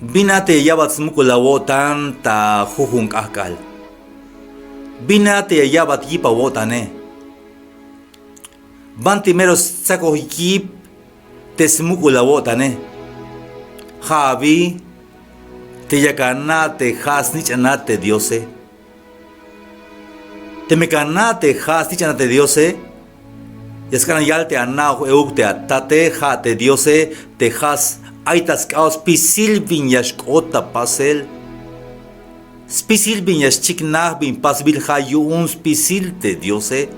Binate yabat smukula wotan ta jujun kahkal. Binate yabat yipa wotane. Bantimeros sako yip te smukula wotane. Javi te yakanate hasnichanate diose. Te mekanate hasnichanate diose. Yaskanan yalte anao eukte atate jate diose te has aitas kaos pisil vinyas kota pasel. Spisil vinyas chiknah bin pasbil hayun spisil te diose.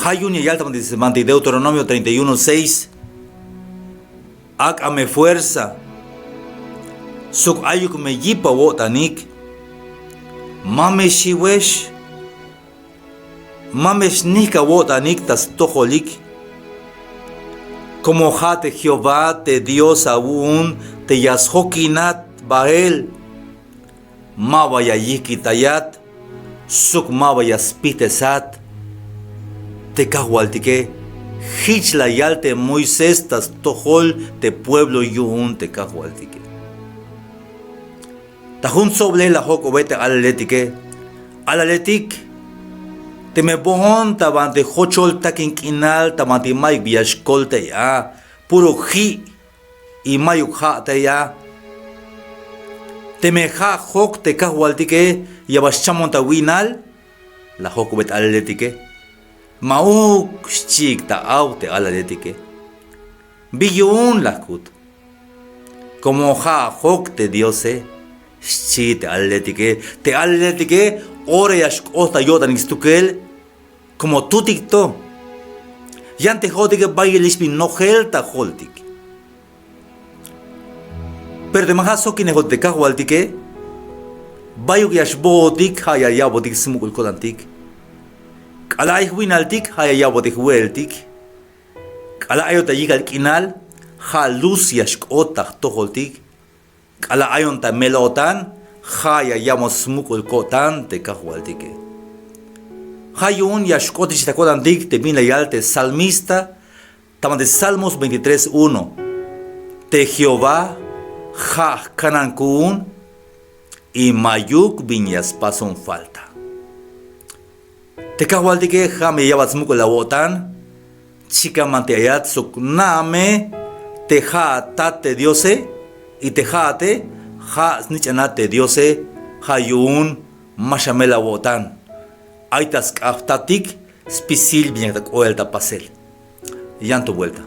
Hayun y yalta manti Deuteronomio 31:6. Ak ame fuerza. Suk ayuk me yipa wotanik. Mame shiwesh. Mames nika wotanik tas tojolik. Como jate Jehová te Dios aún te yashokinat bael. Mawaya yikitayat. Suk mawaya spitesat. Te kahualtike. Hichla yalte Moisés tas tojol te pueblo yun te kahualtike. Tajun sobre la joko vete alaletike. Alaletik. Te me bohon taban de hochol takin kinal tamati maik biashkol te ya. Puro hi y mayuk ha te ya. Te me ha hok te kahualtike yabashamon ta winal. La joko vete alaletike. Mauk chik ta au te alaletike. Biyun lakut. Como ha hok te diose. Sí, te atletike, ore yashk ota yodan istukel, como tú ticto. Yante jodike bayelis bin no gelta holtik. Pero de mahaso kine hot de kahualtike, bayuk yashbotik haya yabotik smukul kodantik. Kala ihwinaltik haya yabotik weltik. Kala ayota yigal kinal, ha luz yashk ota toholtik. Kala ayon ta melotan, haya yamos smukul kotan te kahualtike. Hayun yashkotish ta kodantik te bin yalte salmista, tama de Salmos 23:1. Te Jehová, ha kanankun, y mayuk vinyas pason falta. Te kahualtike ha me yabat smukul la wotan, chica manteayat suk name, te ha tate diose, y te jate, ja snichanate diose, hayun, mashamela wotan. Aitas kaftatik, spisil bien oelta pasel. Yanto vuelta.